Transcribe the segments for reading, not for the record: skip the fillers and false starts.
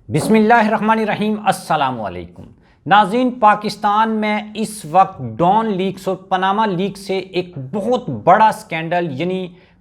बिस्मिल्लाहिर्रहमानिर्रहीम अस्सलाम वालेकुम नाज़रीन। पाकिस्तान में इस वक्त डॉन लीक्स और पनामा लीक से एक बहुत बड़ा स्कैंडल यानी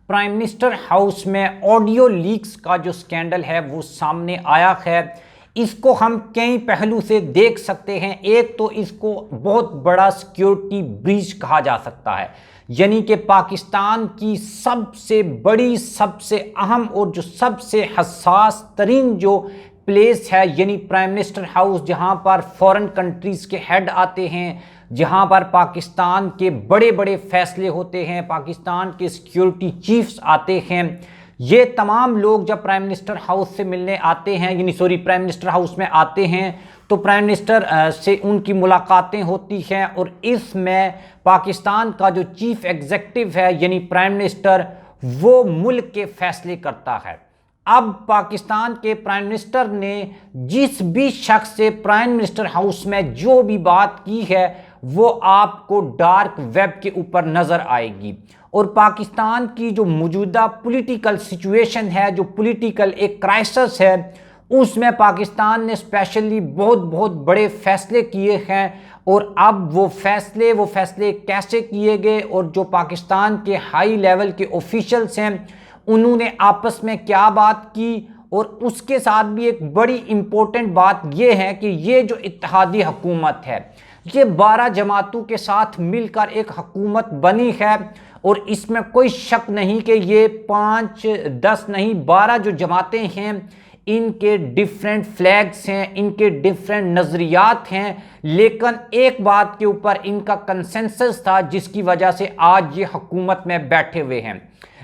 प्राइम मिनिस्टर हाउस में ऑडियो लीक्स का जो स्कैंडल है वो सामने आया है। इसको हम कई पहलू से देख सकते हैं। एक तो इसको बहुत बड़ा सिक्योरिटी ब्रीच कहा जा सकता है, यानी कि पाकिस्तान की सबसे बड़ी, सबसे अहम और जो सबसे हसास तरीन जो प्लेस है यानी प्राइम मिनिस्टर हाउस, जहां पर फॉरेन कंट्रीज के हेड आते हैं, जहां पर पाकिस्तान के बड़े बड़े फैसले होते हैं, पाकिस्तान के सिक्योरिटी चीफ्स आते हैं। ये तमाम लोग जब प्राइम मिनिस्टर हाउस से मिलने आते हैं, यानी प्राइम मिनिस्टर हाउस में आते हैं, तो प्राइम मिनिस्टर से उनकी मुलाकातें होती हैं और इसमें पाकिस्तान का जो चीफ एग्जीक्यूटिव है यानी प्राइम मिनिस्टर, वो मुल्क के फैसले करता है। अब पाकिस्तान के प्राइम मिनिस्टर ने जिस भी शख्स से प्राइम मिनिस्टर हाउस में जो भी बात की है वो आपको डार्क वेब के ऊपर नज़र आएगी। और पाकिस्तान की जो मौजूदा पॉलिटिकल सिचुएशन है, जो पॉलिटिकल एक क्राइसिस है, उसमें पाकिस्तान ने स्पेशली बहुत बड़े फैसले किए हैं। और अब वो फैसले कैसे किए गए और जो पाकिस्तान के हाई लेवल के ऑफिशियल्स हैं उन्होंने आपस में क्या बात की, और उसके साथ भी एक बड़ी इंपॉर्टेंट बात यह है कि ये जो इत्तेहादी हुकूमत है, ये 12 जमातों के साथ मिलकर एक हुकूमत बनी है। और इसमें कोई शक नहीं कि ये 5, 10 नहीं 12 जो जमातें हैं, इनके डिफरेंट फ्लैग्स हैं, इनके डिफरेंट नज़रियात हैं, लेकिन एक बात के ऊपर इनका कंसेंसस था जिसकी वजह से आज ये हुकूमत में बैठे हुए हैं।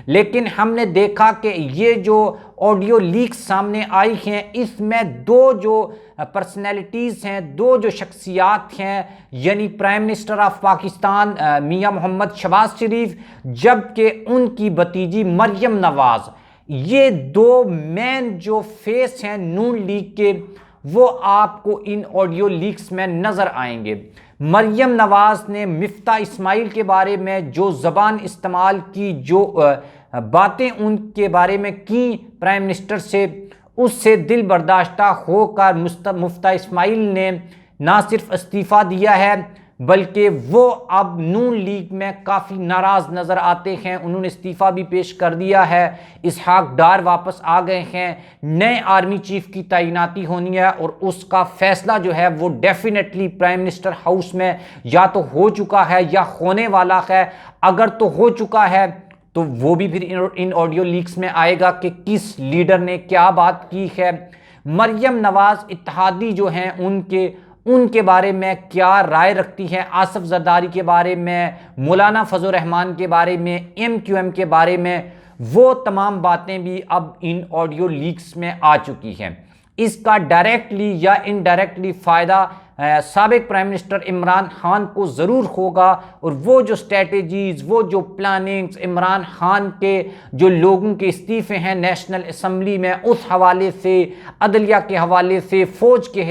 लेकिन हमने देखा कि ये जो ऑडियो लीक्स सामने आई हैं, इसमें दो जो पर्सनैलिटीज़ हैं, दो जो शख्सियात हैं, यानी प्राइम मिनिस्टर ऑफ पाकिस्तान मियां मोहम्मद शहबाज शरीफ, जबकि उनकी भतीजी मरियम नवाज़, ये दो मेन जो फेस हैं नून लीग के, वो आपको इन ऑडियो लीक्स में नज़र आएंगे। मरियम नवाज़ ने मिफ्ता इस्माइल के बारे में जो ज़बान इस्तेमाल की, जो बातें उनके बारे में की प्राइम मिनिस्टर से, उससे दिल बर्दाश्ता होकर मुफ्ता इस्माइल ने ना सिर्फ इस्तीफ़ा दिया है बल्कि वो अब नून लीग में काफ़ी नाराज़ नज़र आते हैं। उन्होंने इस्तीफ़ा भी पेश कर दिया है। इसहाक डार वापस आ गए हैं। नए आर्मी चीफ की तैनाती होनी है और उसका फैसला जो है वो डेफिनेटली प्राइम मिनिस्टर हाउस में या तो हो चुका है या होने वाला है। अगर तो हो चुका है तो वो भी फिर इन ऑडियो लीक्स में आएगा कि किस लीडर ने क्या बात की है। मरियम नवाज़ इत्तेहादी जो हैं उनके बारे में क्या राय रखती हैं, आसिफ जरदारी के बारे में, मौलाना फजल रहमान के बारे में, MQM के बारे में, वो तमाम बातें भी अब इन ऑडियो लीक्स में आ चुकी हैं। इसका डायरेक्टली या इनडायरेक्टली फ़ायदा साबिक प्राइम मिनिस्टर इमरान खान को ज़रूर होगा। और वो जो स्ट्रेटजीज़, वो जो प्लानिंग्स इमरान खान के जो लोगों के इस्तीफ़े हैं नेशनल असम्बली में, उस हवाले से, अदलिया के हवाले से, फ़ौज के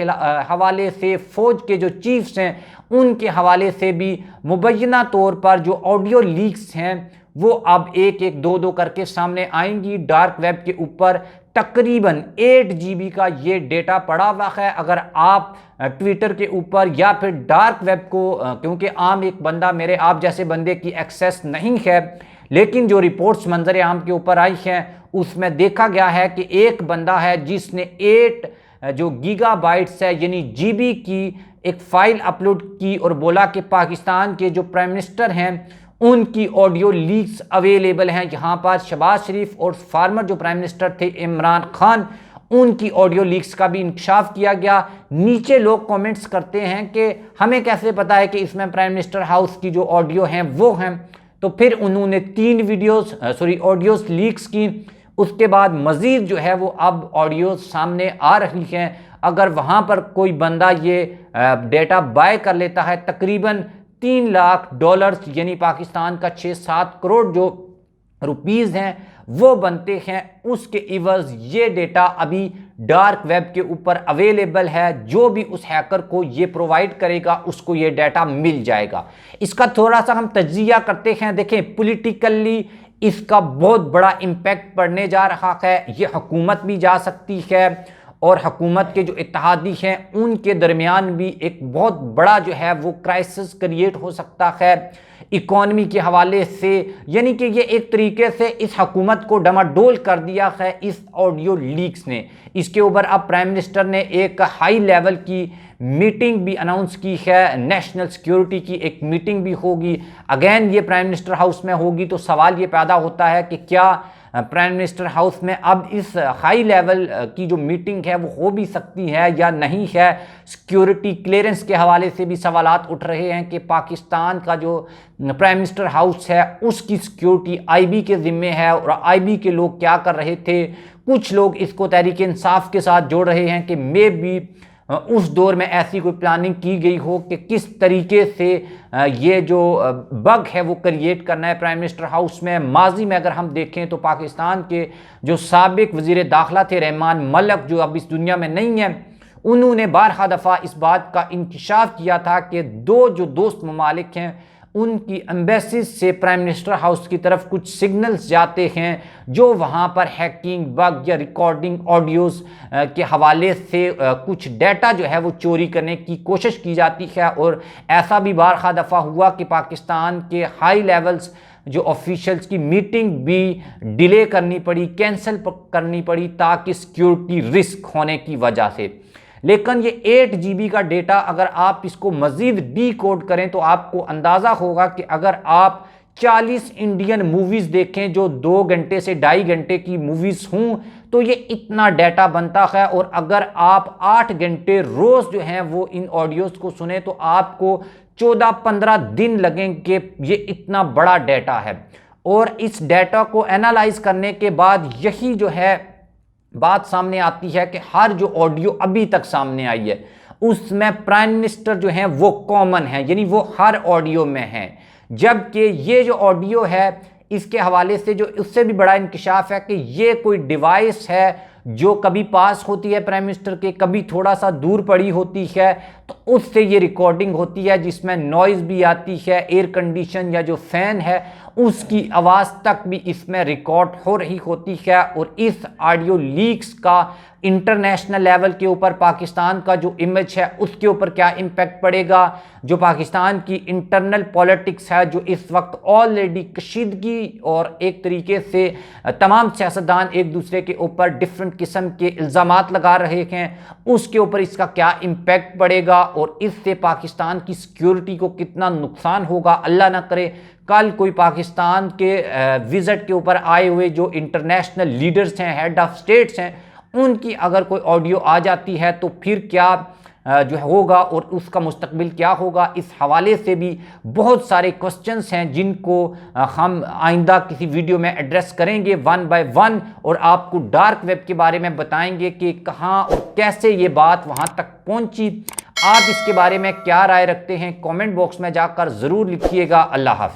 हवाले से, फ़ौज के जो चीफ्स हैं उनके हवाले से भी मुबैना तौर पर जो ऑडियो लीक्स हैं वो अब एक दो दो करके सामने आएंगी। डार्क वेब के ऊपर तकरीबन 8 GB का ये डेटा पड़ा हुआ है। अगर आप ट्विटर के ऊपर या फिर डार्क वेब को, क्योंकि आम एक बंदा, मेरे आप जैसे बंदे की एक्सेस नहीं है, लेकिन जो रिपोर्ट्स मंजर आम के ऊपर आई हैं उसमें देखा गया है कि एक बंदा है जिसने 8 जो गीगाबाइट्स है यानी GB की एक फ़ाइल अपलोड की और बोला कि पाकिस्तान के जो प्राइम मिनिस्टर हैं उनकी ऑडियो लीक्स अवेलेबल हैं। यहाँ पर शहबाज शरीफ और फार्मर जो प्राइम मिनिस्टर थे इमरान खान, उनकी ऑडियो लीक्स का भी इंकशाफ किया गया। नीचे लोग कमेंट्स करते हैं कि हमें कैसे पता है कि इसमें प्राइम मिनिस्टर हाउस की जो ऑडियो हैं वो हैं। तो फिर उन्होंने 3 ऑडियोज़ लीक्स की। उसके बाद मज़ीद जो है वो अब ऑडियो सामने आ रही हैं। अगर वहाँ पर कोई बंदा ये डेटा बाय कर लेता है, तकरीबन $3 लाख यानी पाकिस्तान का 6-7 करोड़ जो रुपीज़ हैं वो बनते हैं, उसके इवज़ ये डेटा अभी डार्क वेब के ऊपर अवेलेबल है। जो भी उस हैकर को ये प्रोवाइड करेगा उसको ये डाटा मिल जाएगा। इसका थोड़ा सा हम तज्जिया करते हैं। देखें, पॉलिटिकली इसका बहुत बड़ा इम्पैक्ट पड़ने जा रहा है। ये हुकूमत भी जा सकती है और हुकूमत के जो इत्तेहादी हैं उनके दरमियान भी एक बहुत बड़ा जो है वो क्राइसिस क्रिएट हो सकता है इकॉनमी के हवाले से। यानी कि ये एक तरीके से इस हुकूमत को डमाडोल कर दिया है इस ऑडियो लीक्स ने। इसके ऊपर अब प्राइम मिनिस्टर ने एक हाई लेवल की मीटिंग भी अनाउंस की है, नेशनल सिक्योरिटी की एक मीटिंग भी होगी। अगेन ये प्राइम मिनिस्टर हाउस में होगी, तो सवाल ये पैदा होता है कि क्या प्राइम मिनिस्टर हाउस में अब इस हाई लेवल की जो मीटिंग है वो हो भी सकती है या नहीं है। सिक्योरिटी क्लियरेंस के हवाले से भी सवालात उठ रहे हैं कि पाकिस्तान का जो प्राइम मिनिस्टर हाउस है उसकी सिक्योरिटी आईबी के ज़िम्मे है और आईबी के लोग क्या कर रहे थे। कुछ लोग इसको तहरीक इंसाफ के साथ जोड़ रहे हैं कि मे बी उस दौर में ऐसी कोई प्लानिंग की गई हो कि किस तरीके से ये जो बग है वो क्रिएट करना है प्राइम मिनिस्टर हाउस में। माजी में अगर हम देखें तो पाकिस्तान के जो साबिक वज़ीर दाखिला थे रहमान मलिक, जो अब इस दुनिया में नहीं है, उन्होंने बारहा दफ़ा इस बात का इंकशाफ किया था कि दो जो दोस्त ममालिक हैं उनकी एम्बेसीज से प्राइम मिनिस्टर हाउस की तरफ कुछ सिग्नल्स जाते हैं जो वहाँ पर हैकिंग, बग या रिकॉर्डिंग ऑडियोज़ के हवाले से कुछ डाटा जो है वो चोरी करने की कोशिश की जाती है। और ऐसा भी बारहा दफ़ा हुआ कि पाकिस्तान के हाई लेवल्स जो ऑफिशियल्स की मीटिंग भी डिले करनी पड़ी, कैंसिल करनी पड़ी ताकि सिक्योरिटी रिस्क होने की वजह से। लेकिन ये 8 GB का डेटा अगर आप इसको मज़ीद डीकोड करें तो आपको अंदाज़ा होगा कि अगर आप 40 इंडियन मूवीज़ देखें जो 2 घंटे से 2.5 घंटे की मूवीज़ हों तो ये इतना डाटा बनता है। और अगर आप 8 घंटे रोज़ जो हैं वो इन ऑडियोज़ को सुने तो आपको 14-15 दिन लगेंगे। ये इतना बड़ा डाटा है और इस डाटा को एनालाइज करने के बाद यही जो है बात सामने आती है कि हर जो ऑडियो अभी तक सामने आई है उसमें प्राइम मिनिस्टर जो हैं वो कॉमन है, यानी वो हर ऑडियो में है। जबकि ये जो ऑडियो है इसके हवाले से जो उससे भी बड़ा इंकशाफ है कि ये कोई डिवाइस है जो कभी पास होती है प्राइम मिनिस्टर के, कभी थोड़ा सा दूर पड़ी होती है, तो उससे ये रिकॉर्डिंग होती है जिसमें नॉइज़ भी आती है, एयर कंडीशन या जो फ़ैन है उसकी आवाज़ तक भी इसमें रिकॉर्ड हो रही होती है। और इस ऑडियो लीक्स का इंटरनेशनल लेवल के ऊपर पाकिस्तान का जो इमेज है उसके ऊपर क्या इम्पैक्ट पड़ेगा। जो पाकिस्तान की इंटरनल पॉलिटिक्स है जो इस वक्त ऑलरेडी कशीदगी और एक तरीके से तमाम सियासतदान एक दूसरे के ऊपर डिफरेंट किस्म के इल्ज़ामात लगा रहे हैं, उसके ऊपर इसका क्या इम्पैक्ट पड़ेगा और इससे पाकिस्तान की सिक्योरिटी को कितना नुकसान होगा। अल्लाह ना करे कल कोई पाकिस्तान के विज़िट के ऊपर आए हुए जो इंटरनेशनल लीडर्स हैं, हेड ऑफ स्टेट्स हैं, उनकी अगर कोई ऑडियो आ जाती है तो फिर क्या जो होगा और उसका मुस्तकबिल क्या होगा। इस हवाले से भी बहुत सारे क्वेश्चंस हैं जिनको हम आइंदा किसी वीडियो में एड्रेस करेंगे 1 by 1 और आपको डार्क वेब के बारे में बताएंगे कि कहाँ और कैसे ये बात वहाँ तक पहुँची। आप इसके बारे में क्या राय रखते हैं कमेंट बॉक्स में जाकर ज़रूर लिखिएगा। अल्लाह हाफ़िज़।